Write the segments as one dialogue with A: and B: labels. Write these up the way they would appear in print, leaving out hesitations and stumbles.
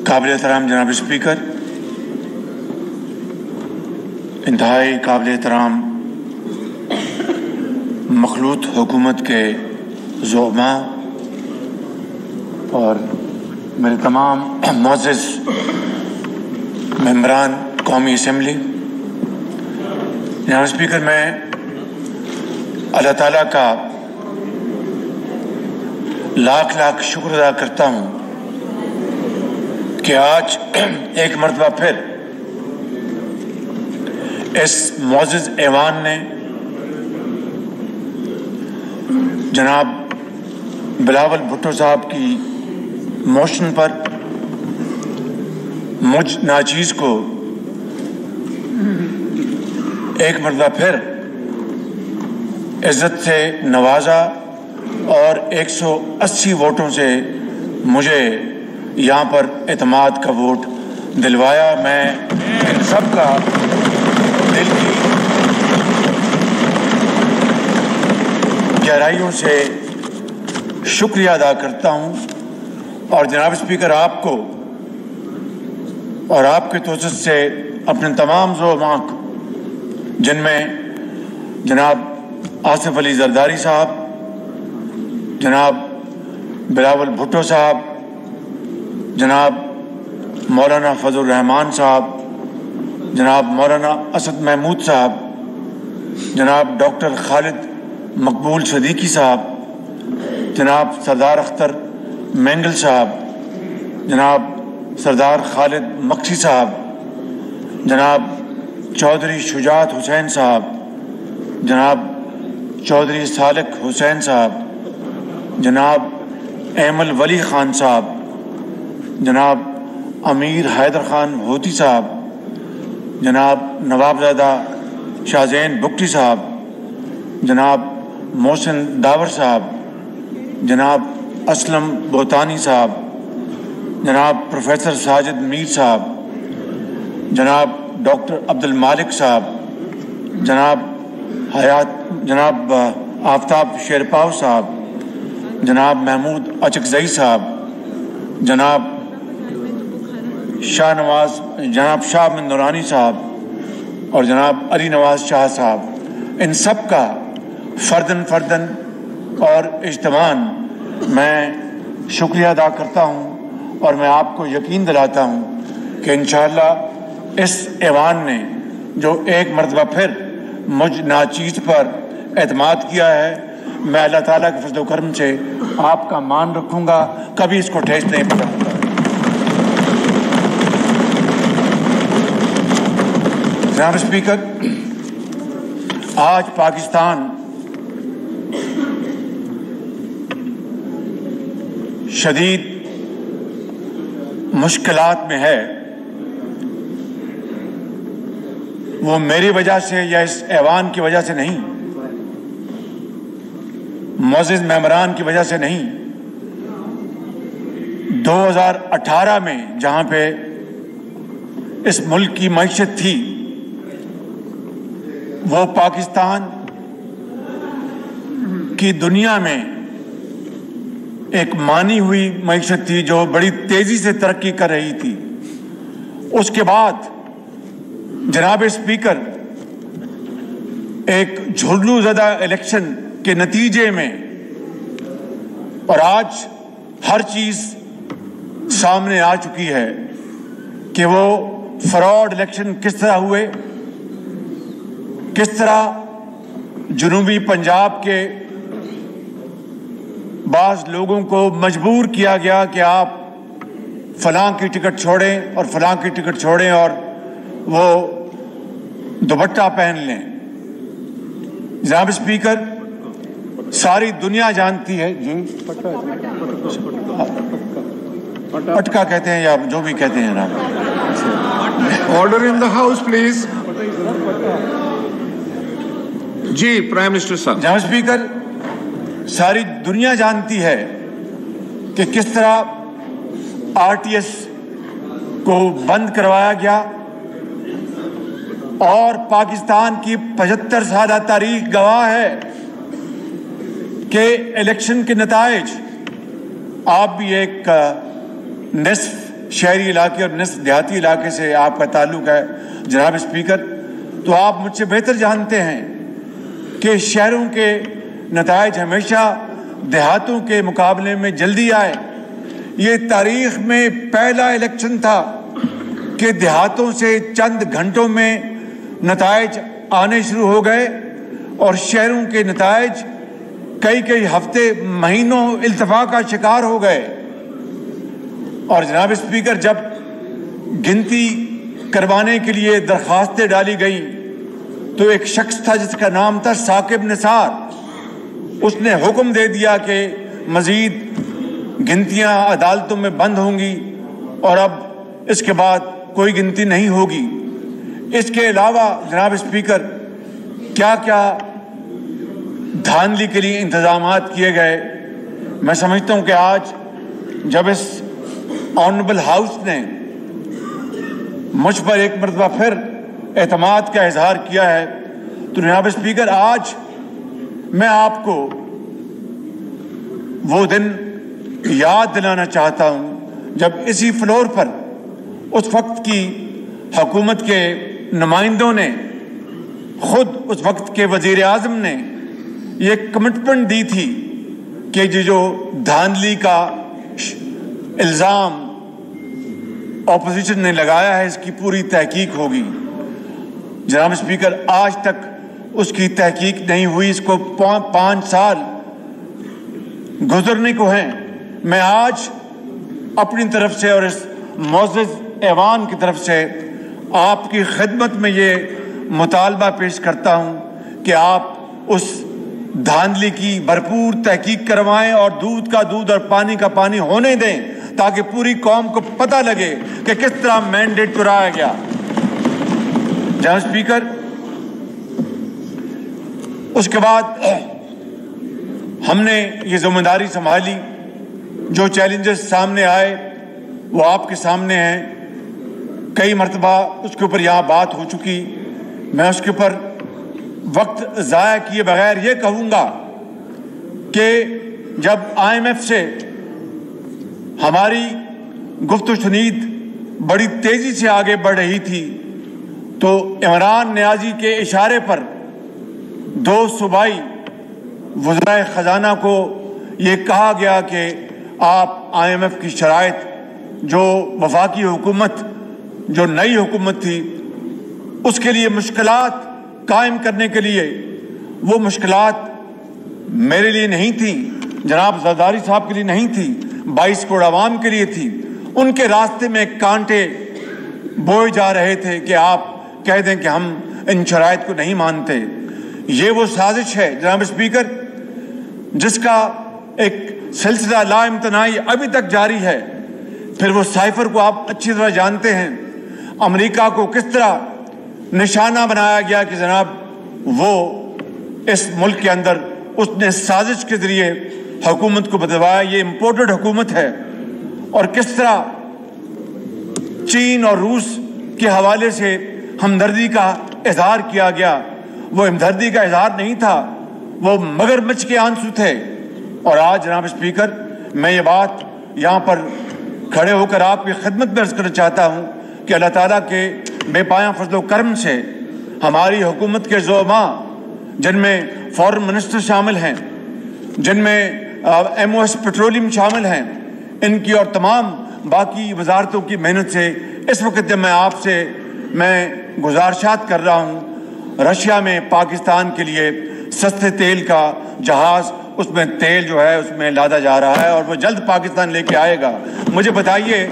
A: قابل احترام جناب اسپیکر، انتہائی قابل احترام مخلوط حکومت کے زعماء اور میرے تمام معزز ممبران قومی اسمبلی، جناب اسپیکر، میں اللہ تعالیٰ کا لاکھ لاکھ شکر ادا کرتا ہوں کہ آج ایک مرتبہ پھر اس معزز ایوان نے جناب بلاول بھٹو صاحب کی موشن پر مجھ ناچیز کو ایک مرتبہ پھر عزت سے نوازا اور 180 ووٹوں سے مجھے یہاں پر اعتماد کا ووٹ دلوایا۔ میں ان سب کا دل کی گہرائیوں سے شکریہ ادا کرتا ہوں، اور جناب اسپیکر، آپ کو اور آپ کے توسط سے اپنے تمام زعماء کو، جن میں جناب آصف علی زرداری صاحب، جناب بلاول بھٹو صاحب، جناب مولانا فضل الرحمان صاحب، جناب مولانا اسد محمود صاحب، جناب ڈاکٹر خالد مقبول صدیقی صاحب، جناب سردار اختر مینگل صاحب، جناب سردار خالد مکسی صاحب، جناب چودھری شجاعت حسین صاحب، جناب چودھری سالک حسین صاحب، جناب ایمل ولی خان صاحب، جناب امیر حیدر خان ہوتی صاحب، جناب نوابزادہ شاہزین بگٹی صاحب، جناب محسن داور صاحب، جناب اسلم بوتانی صاحب، جناب پروفیسر ساجد میر صاحب، جناب ڈاکٹر عبد المالک صاحب، جناب آفتاب شیرپاؤ صاحب، جناب محمود اچکزئی صاحب، جناب شاہ احمد نورانی صاحب اور جناب علی نواز شاہ صاحب، ان سب کا فرداً اور اجتماعاً میں شکریہ ادا کرتا ہوں، اور میں آپ کو یقین دلاتا ہوں کہ انشاءاللہ اس ایوان نے جو ایک مرتبہ پھر مجھ ناچیز پر اعتماد کیا ہے، میں اللہ تعالیٰ کے فضل و کرم سے آپ کا مان رکھوں گا، کبھی اس کو ٹھیس نہیں پہنچاؤں گا۔ جناب اسپیکر، آج پاکستان شدید مشکلات میں ہے، وہ میری وجہ سے یا اس ایوان کی وجہ سے نہیں، معزز ممبران کی وجہ سے نہیں۔ 2018 میں جہاں پہ اس ملک کی معیشت تھی، وہ پاکستان کی دنیا میں ایک مانی ہوئی معیشت تھی جو بڑی تیزی سے ترقی کر رہی تھی۔ اس کے بعد جناب اسپیکر، ایک جھرلو زدہ الیکشن کے نتیجے میں، اور آج ہر چیز سامنے آ چکی ہے کہ وہ فراڈ الیکشن کس طرح ہوئے، کس طرح جنوبی پنجاب کے بعض لوگوں کو مجبور کیا گیا کہ آپ فلاں کی ٹکٹ چھوڑیں اور فلاں کی ٹکٹ چھوڑیں اور وہ دوپٹہ پہن لیں۔ جناب اسپیکر، ساری دنیا جانتی ہے، جی پٹکا کہتے ہیں یا جو بھی کہتے ہیں جناب۔
B: Order in the house please. جی پرائم منسٹر صاحب۔
A: جناب اسپیکر، ساری دنیا جانتی ہے کہ کس طرح RTS کو بند کروایا گیا، اور پاکستان کی 75 سالہ تاریخ گواہ ہے کہ الیکشن کے نتائج آپ بھی ایک نصف شہری علاقے اور نصف دیہاتی علاقے سے آپ کا تعلق ہے جناب اسپیکر، تو آپ مجھ سے بہتر جانتے ہیں کہ شہروں کے نتائج ہمیشہ دیہاتوں کے مقابلے میں جلدی آئے۔ یہ تاریخ میں پہلا الیکشن تھا کہ دیہاتوں سے چند گھنٹوں میں نتائج آنے شروع ہو گئے اور شہروں کے نتائج کئی ہفتے مہینوں التفاق کا شکار ہو گئے۔ اور جناب اسپیکر، جب گنتی کروانے کے لیے درخواستیں ڈالی گئیں تو ایک شخص تھا جس کا نام تھا ثاقب نثار، اس نے حکم دے دیا کہ مزید گنتیاں عدالتوں میں بند ہوں گی اور اب اس کے بعد کوئی گنتی نہیں ہوگی۔ اس کے علاوہ جناب اسپیکر کیا دھاندلی کے لیے انتظامات کیے گئے۔ میں سمجھتا ہوں کہ آج جب اس آنریبل ہاؤس نے مجھ پر ایک مرتبہ پھر اعتماد کا اظہار کیا ہے تو جناب اسپیکر آج میں آپ کو وہ دن یاد دلانا چاہتا ہوں جب اسی فلور پر اس وقت کی حکومت کے نمائندوں نے، خود اس وقت کے وزیر اعظم نے یہ کمٹمنٹ دی تھی کہ جو دھاندلی کا الزام اپوزیشن نے لگایا ہے اس کی پوری تحقیق ہوگی۔ جناب اسپیکر آج تک اس کی تحقیق نہیں ہوئی، اس کو 5 سال گزرنے کو ہیں۔ میں آج اپنی طرف سے اور اس معزز ایوان کی طرف سے آپ کی خدمت میں یہ مطالبہ پیش کرتا ہوں کہ آپ اس دھاندلی کی بھرپور تحقیق کروائیں اور دودھ کا دودھ اور پانی کا پانی ہونے دیں تاکہ پوری قوم کو پتہ لگے کہ کس طرح مینڈیٹ چرایا گیا۔ جناب اسپیکر، اس کے بعد ہم نے یہ ذمہ داری سنبھالی، جو چیلنجز سامنے آئے وہ آپ کے سامنے ہیں، کئی مرتبہ اس کے اوپر یہاں بات ہو چکی، میں اس کے اوپر وقت ضائع کیے بغیر یہ کہوں گا کہ جب IMF سے ہماری گفت و شنید بڑی تیزی سے آگے بڑھ رہی تھی تو عمران نیازی کے اشارے پر 2 صوبائی وزرائے خزانہ کو یہ کہا گیا کہ آپ IMF کی شرائط جو وفاقی حکومت، جو نئی حکومت تھی، اس کے لیے مشکلات قائم کرنے کے لیے، وہ مشکلات میرے لیے نہیں تھیں، جناب زرداری صاحب کے لیے نہیں تھی، 22 کروڑ عوام کے لیے تھی۔ ان کے راستے میں کانٹے بوئے جا رہے تھے کہ آپ کہہ دیں کہ ہم ان شرائط کو نہیں مانتے۔ یہ وہ سازش ہے جناب اسپیکر جس کا ایک سلسلہ لا امتناعی ابھی تک جاری ہے۔ پھر وہ سائفر کو آپ اچھی طرح جانتے ہیں، امریکہ کو کس طرح نشانہ بنایا گیا کہ جناب وہ اس ملک کے اندر اس نے سازش کے ذریعے حکومت کو بدلوایا، یہ امپورٹڈ حکومت ہے، اور کس طرح چین اور روس کے حوالے سے ہمدردی کا اظہار کیا گیا۔ وہ ہمدردی کا اظہار نہیں تھا، وہ مگرمچھ کے آنسو تھے۔ اور آج جناب اسپیکر میں یہ بات یہاں پر کھڑے ہو کر آپ کی خدمت میں عرض کرنا چاہتا ہوں کہ اللہ تعالیٰ کے بے پایاں فضل و کرم سے ہماری حکومت کے زعماء، جن میں فارن منسٹر شامل ہیں، جن میں MOS پیٹرولیم شامل ہیں، ان کی اور تمام باقی وزارتوں کی محنت سے اس وقت جب میں آپ سے گزارشات کر رہا ہوں، رشیا میں پاکستان کے لیے سستے تیل کا جہاز، اس میں تیل جو ہے اس میں لادا جا رہا ہے اور وہ جلد پاکستان لے کے آئے گا۔ مجھے بتائیے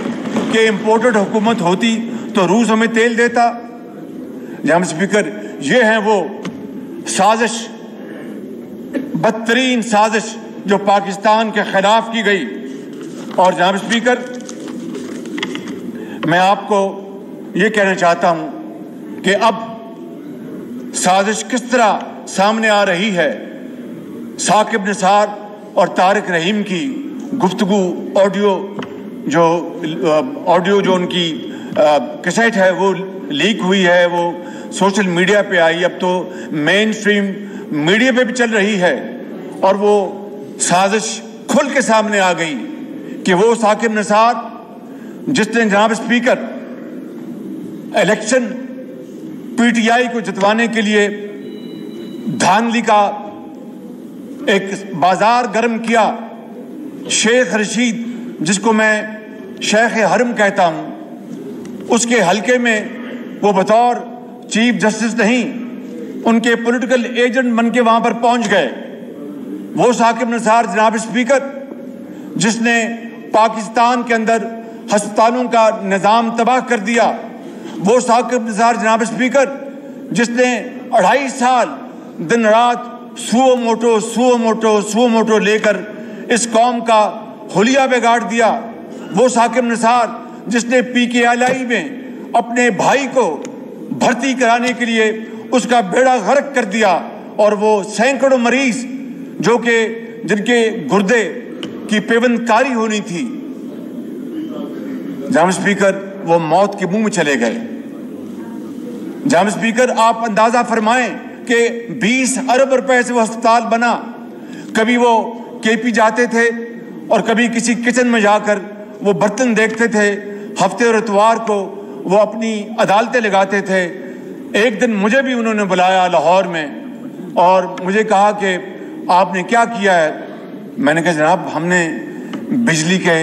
A: کہ امپورٹڈ حکومت ہوتی تو روس ہمیں تیل دیتا؟ جناب اسپیکر یہ ہیں وہ سازش، بدترین سازش جو پاکستان کے خلاف کی گئی۔ اور جناب اسپیکر میں آپ کو یہ کہنا چاہتا ہوں کہ اب سازش کس طرح سامنے آ رہی ہے۔ ثاقب نثار اور طارق رحیم کی گفتگو آڈیو جو ان کی کیسٹ ہے وہ لیک ہوئی ہے، وہ سوشل میڈیا پہ آئی، اب تو مین سٹریم میڈیا پہ بھی چل رہی ہے، اور وہ سازش کھل کے سامنے آ گئی۔ کہ وہ ثاقب نثار جس نے جناب speaker election P T I کو جتوانے کے لیے دھاندلی کا ایک بازار گرم کیا، شیخ رشید جس کو میں شیخ حرم کہتا ہوں، اس کے حلقے میں وہ بطور چیف جسٹس نہیں، ان کے پولیٹیکل ایجنٹ بن کے وہاں پر پہنچ گئے۔ وہ ثاقب نثار جناب اسپیکر جس نے پاکستان کے اندر ہسپتالوں کا نظام تباہ کر دیا، وہ ثاقب نثار جناب اسپیکر جس نے 2.5 سال دن رات سو موٹو لے کر اس قوم کا حلیہ بگاڑ دیا، وہ ثاقب نثار جس نے پی کے ایل آئی میں اپنے بھائی کو بھرتی کرانے کے لیے اس کا بیڑا غرق کر دیا، اور وہ سینکڑوں مریض جو کہ جن کے گردے کی پیوند کاری ہونی تھی، جناب اسپیکر وہ موت کے منہ میں چلے گئے۔ جناب اسپیکر آپ اندازہ فرمائیں کہ 20 ارب روپے سے وہ ہسپتال بنا۔ کبھی وہ کے پی جاتے تھے اور کبھی کسی کچن میں جا کر وہ برتن دیکھتے تھے، ہفتے اور اتوار کو وہ اپنی عدالتیں لگاتے تھے۔ ایک دن مجھے بھی انہوں نے بلایا لاہور میں اور مجھے کہا کہ آپ نے کیا کیا ہے؟ میں نے کہا جناب ہم نے بجلی کے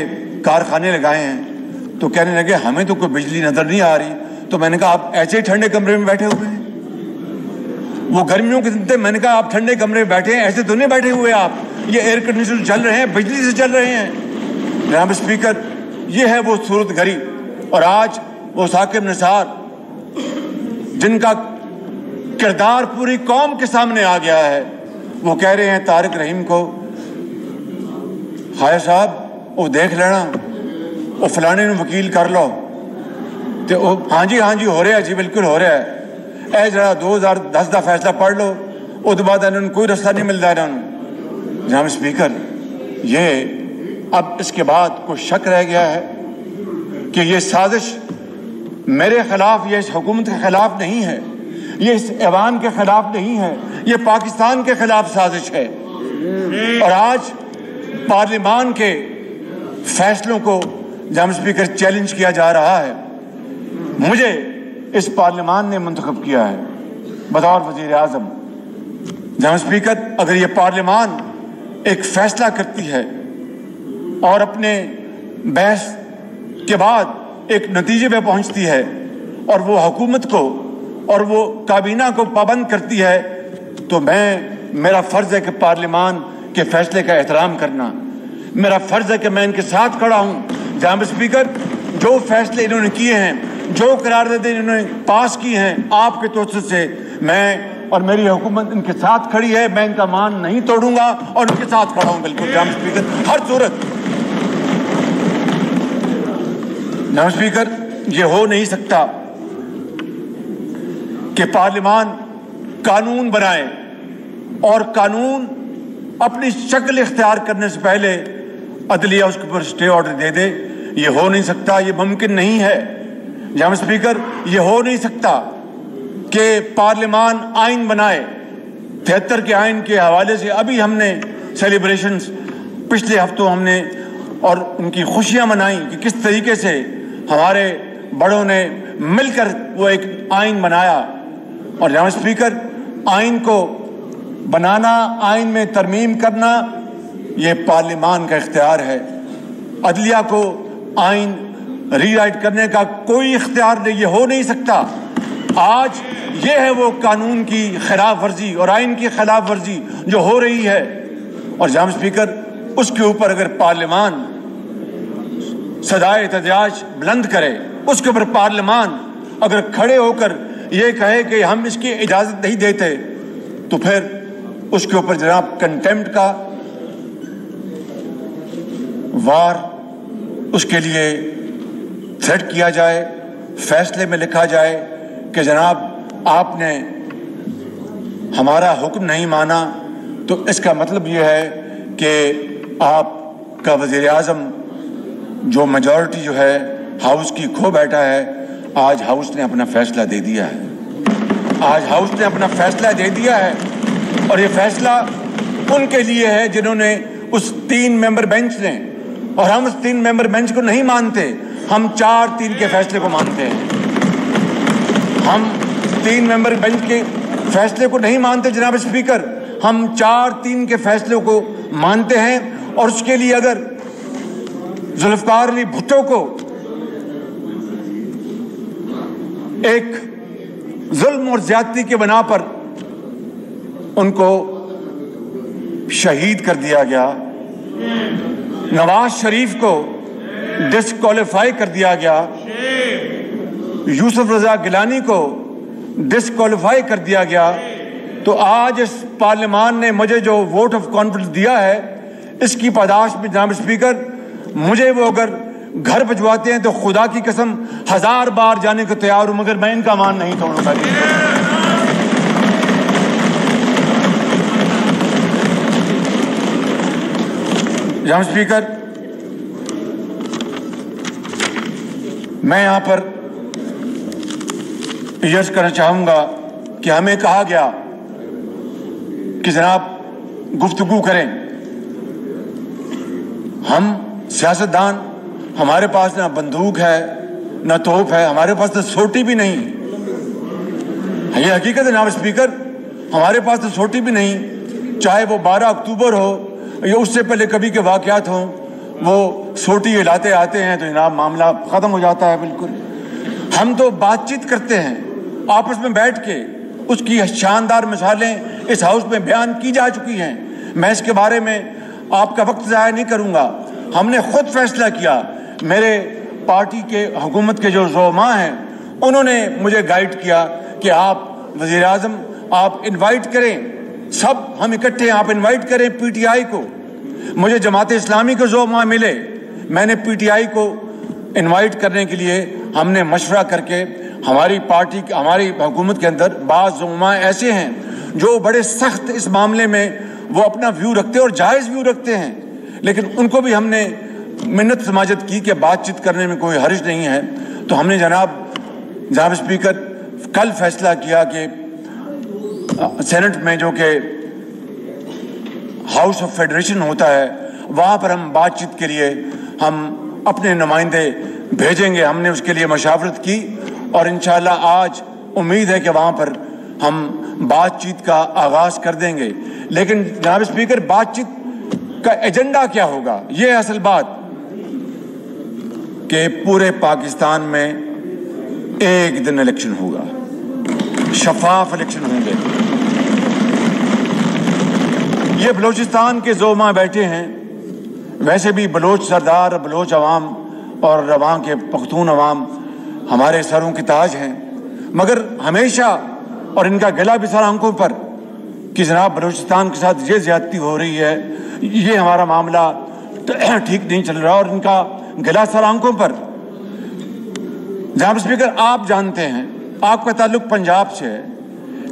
A: کارخانے لگائے ہیں۔ تو کہنے لگے ہمیں تو کوئی بجلی نظر نہیں آ رہی۔ تو میں نے کہا آپ ایسے ہی ٹھنڈے کمرے میں بیٹھے ہوئے ہیں؟ وہ گرمیوں کے دن تھے، میں نے کہا آپ ٹھنڈے کمرے میں بیٹھے ہیں، ایسے تو نہیں بیٹھے ہوئے آپ، یہ ایئر کنڈیشنر چل رہے ہیں، بجلی سے چل رہے ہیں۔ جناب اسپیکر یہ ہے وہ صورت گھڑی، اور آج وہ ثاقب نثار جن کا کردار پوری قوم کے سامنے آ گیا ہے، وہ کہہ رہے ہیں طارق رحیم کو، خواجہ صاحب وہ دیکھ لینا، وہ فلانے نے وکیل کر لو۔ تو ہاں جی ہو رہا ہے، جی بالکل ہو رہا ہے، اے ذرا 2010 کا فیصلہ پڑھ لو، اس بعد انہوں نے کوئی رستہ نہیں ملتا انہوں نے۔ جناب اسپیکر یہ اب اس کے بعد کوئی شک رہ گیا ہے کہ یہ سازش میرے خلاف، یہ اس حکومت کے خلاف نہیں ہے، یہ اس ایوان کے خلاف نہیں ہے، یہ پاکستان کے خلاف سازش ہے۔ اور آج پارلیمان کے فیصلوں کو جناب اسپیکر چیلنج کیا جا رہا ہے۔ مجھے اس پارلیمان نے منتخب کیا ہے بطور وزیر اعظم۔ جناب اسپیکر اگر یہ پارلیمان ایک فیصلہ کرتی ہے اور اپنے بحث کے بعد ایک نتیجے پہ پہنچتی ہے اور وہ حکومت کو اور وہ کابینہ کو پابند کرتی ہے، تو میرا فرض ہے کہ پارلیمان کے فیصلے کا احترام کرنا، میرا فرض ہے کہ میں ان کے ساتھ کھڑا ہوں۔ جناب اسپیکر جو فیصلے انہوں نے کیے ہیں، جو قراردادیں انہوں نے پاس کی ہیں آپ کے توسط سے، میں اور میری حکومت ان کے ساتھ کھڑی ہے، میں ان کا مان نہیں توڑوں گا اور ان کے ساتھ کھڑا ہوں بالکل جناب اسپیکر ہر صورت۔ جناب اسپیکر یہ ہو نہیں سکتا کہ پارلیمان قانون بنائے اور قانون اپنی شکل اختیار کرنے سے پہلے عدلیہ اس کے اوپر اسٹے آرڈر دے دے۔ یہ ہو نہیں سکتا، یہ ممکن نہیں ہے۔ جناب اسپیکر یہ ہو نہیں سکتا کہ پارلیمان آئین بنائے۔ 73 کے آئین کے حوالے سے ابھی ہم نے سیلیبریشنز پچھلے ہفتوں ہم نے اور ان کی خوشیاں منائیں کہ کس طریقے سے ہمارے بڑوں نے مل کر وہ ایک آئین بنایا۔ اور جناب اسپیکر آئین کو بنانا، آئین میں ترمیم کرنا یہ پارلیمان کا اختیار ہے۔ عدلیہ کو آئین ری رائٹ کرنے کا کوئی اختیار نہیں، یہ ہو نہیں سکتا۔ آج یہ ہے وہ قانون کی خلاف ورزی اور آئین کی خلاف ورزی جو ہو رہی ہے۔ اور جناب اسپیکر اس کے اوپر اگر پارلیمان صدائے احتجاج بلند کرے، اس کے اوپر پارلیمان اگر کھڑے ہو کر یہ کہے کہ ہم اس کی اجازت نہیں دیتے، تو پھر اس کے اوپر جناب کنٹیمپٹ کا وار اس کے لیے تھریٹ کیا جائے، فیصلے میں لکھا جائے کہ جناب آپ نے ہمارا حکم نہیں مانا، تو اس کا مطلب یہ ہے کہ آپ کا وزیر اعظم جو میجورٹی جو ہے ہاؤس کی کھو بیٹھا ہے۔ آج ہاؤس نے اپنا فیصلہ دے دیا ہے، آج ہاؤس نے اپنا فیصلہ دے دیا ہے، اور یہ فیصلہ ان کے لیے ہے جنہوں نے اس 3 ممبر بینچ نے اور ہم اس 3 ممبر بینچ کو نہیں مانتے, ہم 4-3 کے فیصلے کو مانتے ہیں. ہم 3 ممبر بینچ کے فیصلے کو نہیں مانتے جناب اسپیکر, ہم 4-3 کے فیصلوں کو مانتے ہیں. اور اس کے لیے اگر ذوالفقار علی بھٹو کو ایک ظلم اور زیادتی کے بنا پر ان کو شہید کر دیا گیا, نواز شریف کو ڈسکوالیفائی کر دیا گیا, یوسف رضا گیلانی کو ڈسکوالیفائی کر دیا گیا, تو آج اس پارلیمان نے مجھے جو ووٹ آف کانفیڈنس دیا ہے اس کی پاداش میں جناب اسپیکر مجھے وہ اگر گھر بھجواتے ہیں تو خدا کی قسم 1000 بار جانے کو تیار ہوں, مگر میں ان کا مان نہیں توڑوں گا. جناب اسپیکر, میں یہاں پر عرض کرنا چاہوں گا کہ ہمیں کہا گیا کہ جناب گفتگو کریں. ہم سیاستدان, ہمارے پاس نہ بندوق ہے نہ توپ ہے, ہمارے پاس تو سوٹی بھی نہیں. یہ حقیقت ہے جناب اسپیکر, ہمارے پاس تو سوٹی بھی نہیں. چاہے وہ 12 اکتوبر ہو یا اس سے پہلے کبھی کے واقعات ہوں, وہ سوٹی ہلاتے آتے ہیں تو جناب معاملہ ختم ہو جاتا ہے بالکل. ہم تو بات چیت کرتے ہیں آپس میں بیٹھ کے, اس کی شاندار مثالیں اس ہاؤس میں بیان کی جا چکی ہیں. میں اس کے بارے میں آپ کا وقت ضائع نہیں کروں گا. ہم نے خود فیصلہ کیا, میرے پارٹی کے حکومت کے جو زعماء ہیں انہوں نے مجھے گائیڈ کیا کہ آپ وزیر اعظم آپ انوائٹ کریں, سب ہم اکٹھے ہیں, آپ انوائٹ کریں پی ٹی آئی کو. مجھے جماعت اسلامی کے زعماء ملے, میں نے پی ٹی آئی کو انوائٹ کرنے کے لیے ہم نے مشورہ کر کے ہماری پارٹی ہماری حکومت کے اندر بعض زعماء ایسے ہیں جو بڑے سخت اس معاملے میں وہ اپنا ویو رکھتے ہیں اور جائز ویو رکھتے ہیں, لیکن ان کو بھی ہم نے منت سماجت کی کہ بات چیت کرنے میں کوئی حرج نہیں ہے. تو ہم نے جناب اسپیکر کل فیصلہ کیا کہ سینٹ میں جو کہ ہاؤس آف فیڈریشن ہوتا ہے وہاں پر ہم بات چیت کے لیے ہم اپنے نمائندے بھیجیں گے. ہم نے اس کے لیے مشاورت کی اور انشاءاللہ آج امید ہے کہ وہاں پر ہم بات چیت کا آغاز کر دیں گے. لیکن جناب اسپیکر بات چیت کا ایجنڈا کیا ہوگا, یہ اصل بات کہ پورے پاکستان میں ایک دن الیکشن ہوگا, شفاف الیکشن ہوں گے. یہ بلوچستان کے زعماء بیٹھے ہیں, ویسے بھی بلوچ سردار, بلوچ عوام اور وہاں کے پختون عوام ہمارے سروں کے تاج ہیں, مگر ہمیشہ اور ان کا گلا بھی سر آنکھوں پر کہ جناب بلوچستان کے ساتھ یہ زیادتی ہو رہی ہے, یہ ہمارا معاملہ ٹھیک نہیں چل رہا, اور ان کا گلا سر آنکھوں پر. جناب اسپیکر آپ جانتے ہیں, آپ کا تعلق پنجاب سے ہے,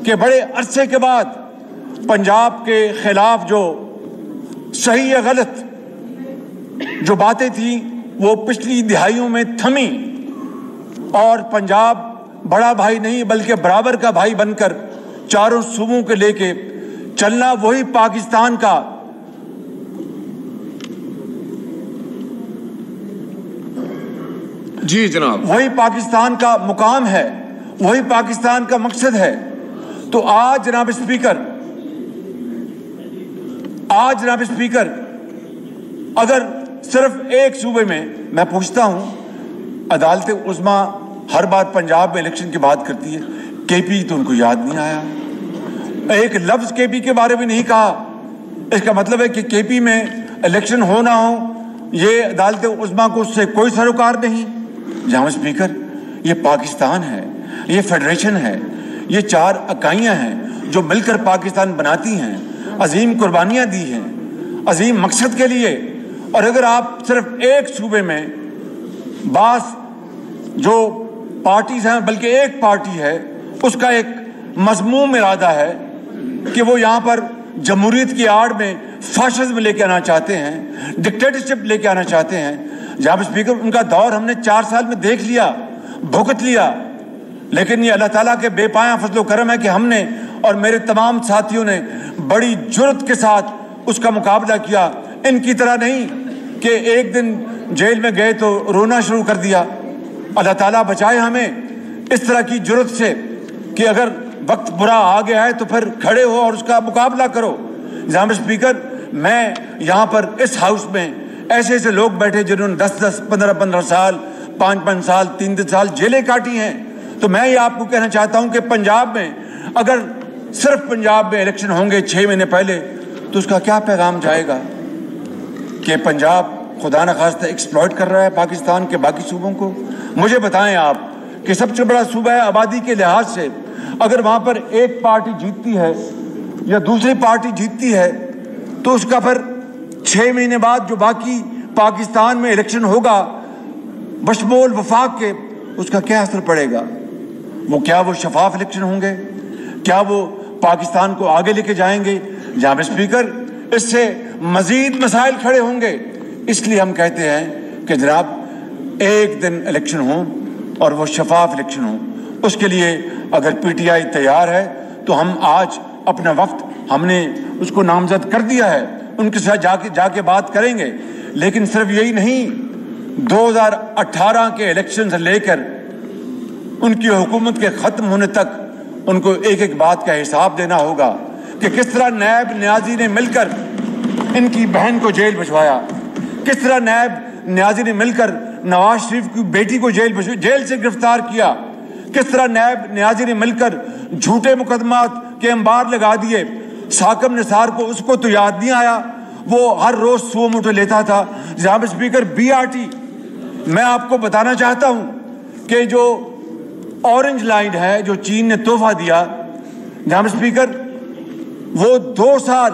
A: کہ بڑے عرصے کے بعد پنجاب کے خلاف جو صحیح یا غلط جو باتیں تھیں وہ پچھلی دہائیوں میں تھمی, اور پنجاب بڑا بھائی نہیں بلکہ برابر کا بھائی بن کر چاروں صوبوں کے لے کے چلنا وہی پاکستان کا
B: جی جناب,
A: وہی پاکستان کا مقام ہے, وہی پاکستان کا مقصد ہے. تو آج جناب اسپیکر اگر صرف ایک صوبے میں پوچھتا ہوں, عدالت عظمیٰ ہر بار پنجاب میں الیکشن کی بات کرتی ہے, کے پی تو ان کو یاد نہیں آیا, ایک لفظ کے پی کے بارے میں نہیں کہا. اس کا مطلب ہے کہ کے پی میں الیکشن ہو نہ ہو یہ عدالت عظمیٰ کو اس سے کوئی سروکار نہیں. جناب اسپیکر یہ پاکستان ہے, یہ فیڈریشن ہے, یہ 4 اکائیاں ہیں جو مل کر پاکستان بناتی ہیں, عظیم قربانیاں دی ہیں عظیم مقصد کے لیے. اور اگر آپ صرف ایک صوبے میں بعض جو پارٹیز ہیں, بلکہ ایک پارٹی ہے, اس کا ایک مذموم ارادہ ہے کہ وہ یہاں پر جمہوریت کی آڑ میں فاشزم لے کے آنا چاہتے ہیں, ڈکٹیٹرشپ لے کے آنا چاہتے ہیں. جناب اسپیکر ان کا دور ہم نے 4 سال میں دیکھ لیا, بھگت لیا, لیکن یہ اللہ تعالیٰ کے بے پایاں فضل و کرم ہے کہ ہم نے اور میرے تمام ساتھیوں نے بڑی جرت کے ساتھ اس کا مقابلہ کیا. ان کی طرح نہیں کہ ایک دن جیل میں گئے تو رونا شروع کر دیا. اللہ تعالیٰ بچائے ہمیں اس طرح کی جرت سے کہ اگر وقت برا آ گیا ہے تو پھر کھڑے ہو اور اس کا مقابلہ کرو. جناب اسپیکر، میں یہاں پر اس ہاؤس میں ایسے لوگ بیٹھے جنہوں نے 10 15 سال 5 سال 3 سال جیلیں کاٹی ہیں. تو میں یہ آپ کو کہنا چاہتا ہوں کہ پنجاب میں اگر صرف پنجاب میں الیکشن ہوں گے 6 مہینے پہلے تو اس کا کیا پیغام جائے گا کہ پنجاب خدا نخواستہ ایکسپلائٹ کر رہا ہے پاکستان کے باقی صوبوں کو. مجھے بتائیں آپ کہ سب سے بڑا صوبہ ہے آبادی کے لحاظ سے، اگر وہاں پر ایک پارٹی جیتتی ہے یا دوسری پارٹی جیتتی ہے تو اس کا پھر 6 مہینے بعد جو باقی پاکستان میں الیکشن ہوگا بشمول وفاق کے، اس کا کیا اثر پڑے گا؟ کیا وہ شفاف الیکشن ہوں گے؟ کیا وہ پاکستان کو آگے لے کے جائیں گے؟ جناب اسپیکر، اس سے مزید مسائل کھڑے ہوں گے. اس لیے ہم کہتے ہیں کہ جناب ایک دن الیکشن ہوں اور وہ شفاف الیکشن ہوں. اس کے لیے اگر پی ٹی آئی تیار ہے تو ہم آج اپنا وقت ہم نے اس کو نامزد کر دیا ہے، ان کے ساتھ جا کے بات کریں گے. لیکن صرف یہی نہیں، 2018 کے الیکشن سے لے کر ان کی حکومت کے ختم ہونے تک ان کو ایک ایک بات کا حساب دینا ہوگا کہ کس طرح نیب نیازی نے مل کر ان کی بہن کو جیل بھجوایا، کس طرح نیب نیازی نے مل کر نواز شریف کی بیٹی کو جیل سے گرفتار کیا، کس طرح نیب نیازی نے مل کر جھوٹے مقدمات کے انبار لگا دیے. ثاقب نثار کو اس کو تو یاد نہیں آیا، وہ ہر روز 100 موٹے لیتا تھا. جناب اسپیکر، BRT میں آپ کو بتانا چاہتا ہوں کہ جو اورنج لائن ہے جو چین نے تحفہ دیا، جناب اسپیکر، وہ 2 سال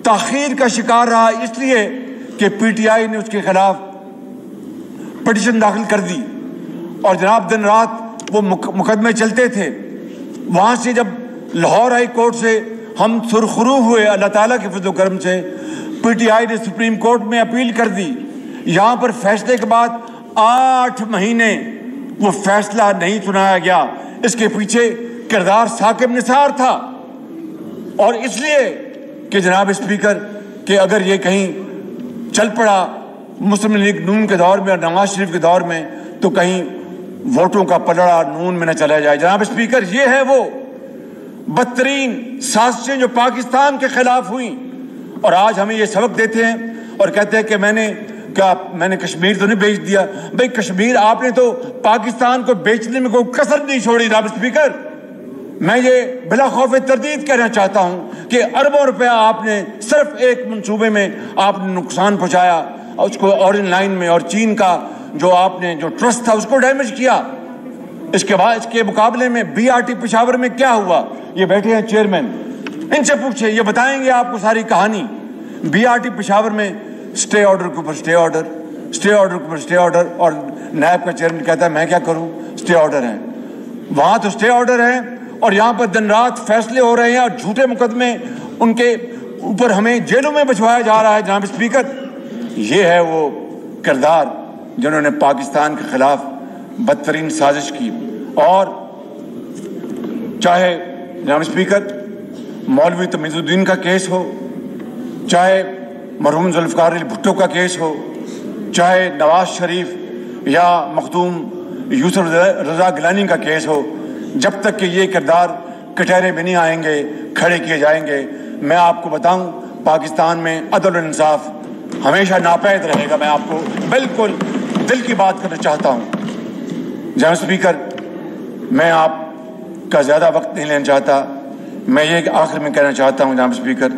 A: تاخیر کا شکار رہا اس لیے کہ پی ٹی آئی نے اس کے خلاف پٹیشن داخل کر دی. اور جناب دن رات وہ مقدمے چلتے تھے. وہاں سے جب لاہور ہائی کورٹ سے ہم سرخرو ہوئے اللہ تعالیٰ کے فضل و کرم سے، پی ٹی آئی نے سپریم کورٹ میں اپیل کر دی. یہاں پر فیصلے کے بعد 8 مہینے وہ فیصلہ نہیں سنایا گیا. اس کے پیچھے کردار ثاقب نثار تھا. اور اس لیے کہ جناب اسپیکر کہ اگر یہ کہیں چل پڑا مسلم لیگ نون کے دور میں اور نواز شریف کے دور میں تو کہیں ووٹوں کا پلڑا نون میں نہ چلا جائے. جناب اسپیکر، یہ ہے وہ بدترین سازشیں جو پاکستان کے خلاف ہوئیں، اور آج ہمیں یہ سبق دیتے ہیں اور کہتے ہیں کہ میں نے کشمیر تو نہیں بیچ دیا. بھئی کشمیر آپ نے تو پاکستان کو بیچنے میں کوئی کسر نہیں چھوڑی. جناب اسپیکر، میں یہ بلا خوف تردید کہنا چاہتا ہوں کہ اربوں روپیہ آپ نے صرف ایک منصوبے میں آپ نے نقصان پہنچایا، اس کو اورنج لائن میں، اور چین کا جو آپ نے جو ٹرسٹ تھا اس کو ڈیمیج کیا. اس کے بعد اس کے مقابلے میں BRT پشاور میں کیا ہوا؟ یہ بیٹھے ہیں چیئرمین، ان سے پوچھے، یہ بتائیں گے آپ کو ساری کہانی. BRT پشاور میں سٹے آرڈر کے اوپر سٹے آرڈر، سٹے آرڈر کے اوپر سٹے آرڈر، اور نیب کا چیئرمین کہتا ہے میں کیا کروں، سٹے آرڈر ہیں. وہاں تو سٹے آرڈر ہیں اور یہاں پر دن رات فیصلے ہو رہے ہیں اور جھوٹے مقدمے ان کے اوپر ہمیں جیلوں میں بچوایا جا رہا ہے. جناب اسپیکر، یہ ہے وہ کردار جنہوں نے پاکستان کے خلاف بدترین سازش کی. اور چاہے جناب اسپیکر مولوی تمیز الدین کا کیس ہو، چاہے مرحوم ذوالفقار علی بھٹو کا کیس ہو، چاہے نواز شریف یا مخدوم یوسف رضا گیلانی کا کیس ہو، جب تک کہ یہ کردار کٹہرے میں نہیں آئیں گے، کھڑے کیے جائیں گے، میں آپ کو بتاؤں پاکستان میں عدل و انصاف ہمیشہ ناپید رہے گا. میں آپ کو بالکل دل کی بات کرنا چاہتا ہوں. جناب اسپیکر، میں آپ کا زیادہ وقت نہیں لینا چاہتا. میں یہ آخر میں کہنا چاہتا ہوں جناب اسپیکر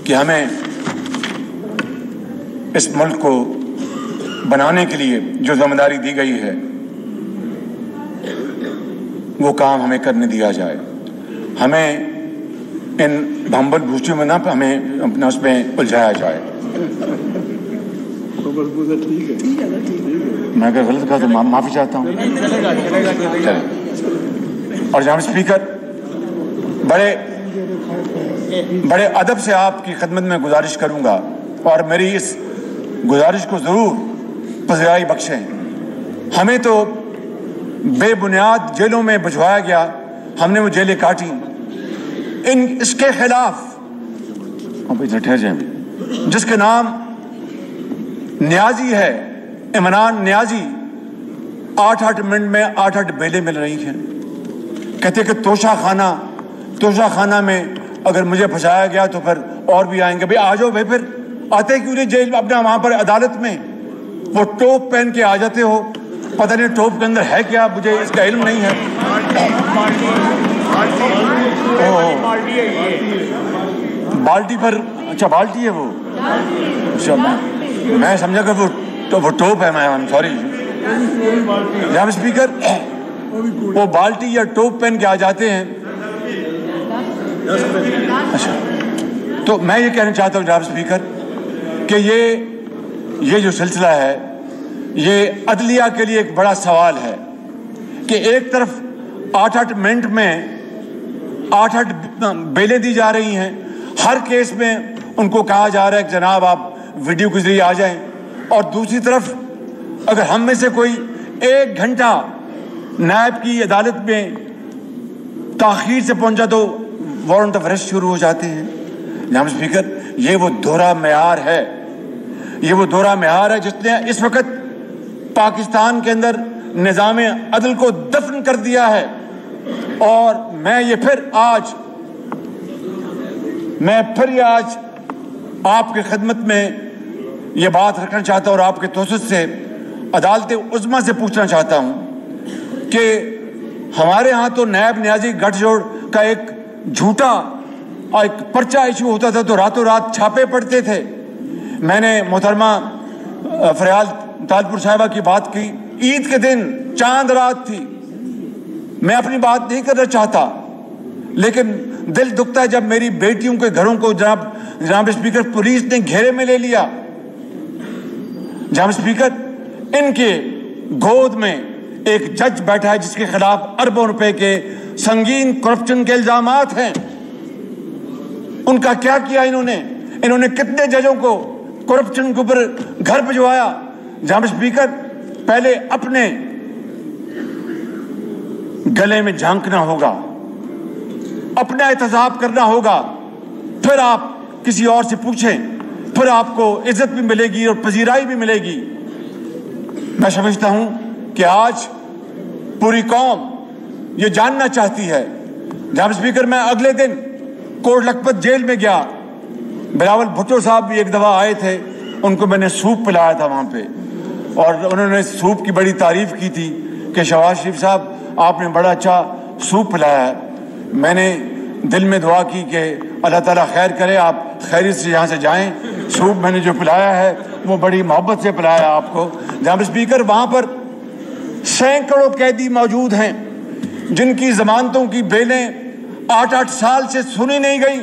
A: کہ ہمیں اس ملک کو بنانے کے لیے جو ذمہ داری دی گئی ہے وہ کام ہمیں کرنے دیا جائے. ہمیں ان بھمبل بھوچوں میں نہ ہمیں اپنا اس میں الجھایا جائے. میں اگر غلط کہا تو معافی چاہتا ہوں. اور جناب اسپیکر، بڑے ادب سے آپ کی خدمت میں گزارش کروں گا اور میری اس گزارش کو ضرور پذیرائی بخشیں. ہمیں تو بے بنیاد جیلوں میں بھجوایا گیا، ہم نے وہ جیلیں کاٹی. اس کے خلاف ٹھہر جائیں، جس کے نام نیازی ہے عمران نیازی 8 منٹ میں 8 بیلیں مل رہی ہیں. کہتے کہ توشہ خانہ میں اگر مجھے پھنسایا گیا تو پھر اور بھی آئیں گے. بھائی آ جاؤ بھائی, پھر آتے کیوں نہیں جیل اپنا وہاں پر عدالت میں؟ وہ ٹوپ پہن کے آ جاتے ہو, پتہ نہیں ٹوپ کے اندر ہے کیا, مجھے اس کا علم نہیں ہے. بالٹی پر, اچھا بالٹی ہے وہ, اچھا میں سمجھا کہ وہ ٹوپ ہے. میں سوری جناب اسپیکر, وہ بالٹی یا ٹوپ پہن کے آ جاتے ہیں. اچھا, تو میں یہ کہنا چاہتا ہوں جناب اسپیکر کہ یہ جو سلسلہ ہے یہ عدلیہ کے لیے ایک بڑا سوال ہے کہ ایک طرف 8 منٹ میں 8 بیلیں دی جا رہی ہیں. ہر کیس میں ان کو کہا جا رہا ہے کہ جناب آپ ویڈیو کے ذریعے آ جائیں, اور دوسری طرف اگر ہم میں سے کوئی 1 گھنٹہ نیب کی عدالت میں تاخیر سے پہنچا تو وارنٹ آف اریسٹ شروع ہو جاتے ہیں. جناب اسپیکر, یہ وہ دوہرا معیار ہے جس نے اس وقت پاکستان کے اندر نظام عدل کو دفن کر دیا ہے. اور میں پھر آج آپ کی خدمت میں یہ بات رکھنا چاہتا ہوں اور آپ کے توسط سے عدالت عظمیٰ سے پوچھنا چاہتا ہوں کہ ہمارے ہاں تو نیب نیازی گٹھ جوڑ کا ایک جھوٹا ایک پرچہ ایشو ہوتا تھا تو راتوں رات چھاپے پڑتے تھے. میں نے محترمہ فریال طالپور صاحبہ کی بات کی, عید کے دن چاند رات تھی. میں اپنی بات نہیں کرنا چاہتا, لیکن دل دکھتا ہے جب میری بیٹیوں کے گھروں کو جناب اسپیکر پولیس نے گھیرے میں لے لیا. جناب اسپیکر, ان کے گود میں ایک جج بیٹھا ہے جس کے خلاف اربوں روپے کے سنگین کرپشن کے الزامات ہیں. ان کا کیا کیا انہوں نے کتنے ججوں کو کرپشن کے اوپر گھر بھجوایا. جناب اسپیکر, پہلے اپنے گلے میں جھانکنا ہوگا, اپنا احتساب کرنا ہوگا, پھر آپ کسی اور سے پوچھیں, پھر آپ کو عزت بھی ملے گی اور پذیرائی بھی ملے گی. میں سمجھتا ہوں کہ آج پوری قوم یہ جاننا چاہتی ہے. جناب اسپیکر, میں اگلے دن کوٹ لکھپت جیل میں گیا. بلاول بھٹو صاحب بھی ایک دفعہ آئے تھے, ان کو میں نے سوپ پلایا تھا وہاں پہ, اور انہوں نے سوپ کی بڑی تعریف کی تھی کہ شہباز شریف صاحب آپ نے بڑا اچھا سوپ پلایا ہے. میں نے دل میں دعا کی کہ اللہ تعالیٰ خیر کرے, آپ خیریت سے یہاں سے جائیں. سوپ میں نے جو پلایا ہے وہ بڑی محبت سے پلایا آپ کو. جناب اسپیکر, وہاں پر سینکڑوں قیدی موجود ہیں جن کی ضمانتوں کی بیلیں 8 سال سے سنی نہیں گئی.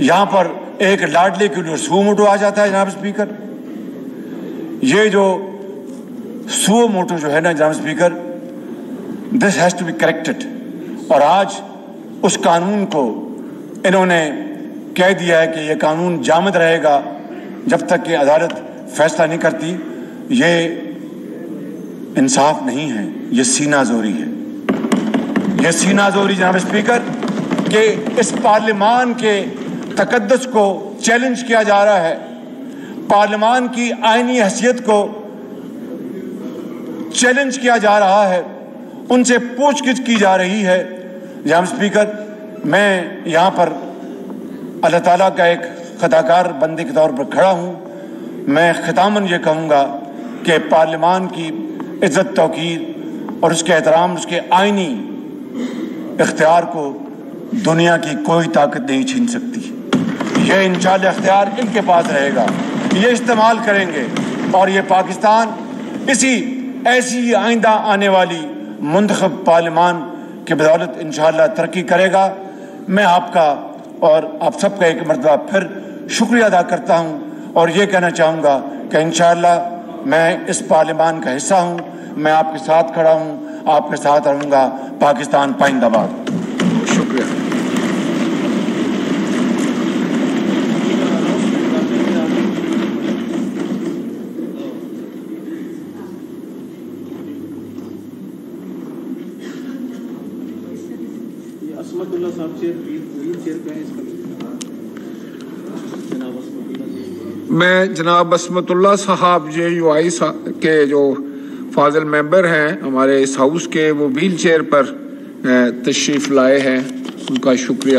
A: یہاں پر ایک لاڈلے کے لیے سو موٹو آ جاتا ہے. جناب اسپیکر, یہ جو سو موٹو جو ہے نا جناب speaker, this has to be corrected. اور آج اس قانون کو انہوں نے کہہ دیا ہے کہ یہ قانون جامد رہے گا جب تک کہ عدالت فیصلہ نہیں کرتی. یہ انصاف نہیں ہے, یہ سینہ زوری ہے. یہ سینہ زوری جناب اسپیکر کہ اس پارلیمان کے تقدس کو چیلنج کیا جا رہا ہے, پارلیمان کی آئینی حیثیت کو چیلنج کیا جا رہا ہے, ان سے پوچھ گچھ کی جا رہی ہے. جناب اسپیکر, میں یہاں پر اللہ تعالیٰ کا ایک خطاکار بندے کے طور پر کھڑا ہوں. میں ختاماً یہ کہوں گا کہ پارلیمان کی عزت توقیر اور اس کے احترام, اس کے آئینی اختیار کو دنیا کی کوئی طاقت نہیں چھین سکتی. یہ انشاءاللہ اختیار ان کے پاس رہے گا, یہ استعمال کریں گے, اور یہ پاکستان ایسی آئندہ آنے والی منتخب پارلیمان کی بدولت انشاءاللہ ترقی کرے گا. میں آپ کا اور آپ سب کا ایک مرتبہ پھر شکریہ ادا کرتا ہوں, اور یہ کہنا چاہوں گا کہ انشاءاللہ میں اس پارلیمان کا حصہ ہوں, میں آپ کے ساتھ کھڑا ہوں, آپ کے ساتھ رہوں گا. پاکستان پائندہ باد.
B: شکریہ.
C: عصمت اللہ صاحب چیئر پہ ہیں اس کا جناب عصمت اللہ.
B: میں جناب عصمت اللہ صاحب JUI کے جو فاضل ممبر ہیں ہمارے اس ہاؤس کے، وہ ویل چیئر پر تشریف لائے ہیں، ان کا شکریہ.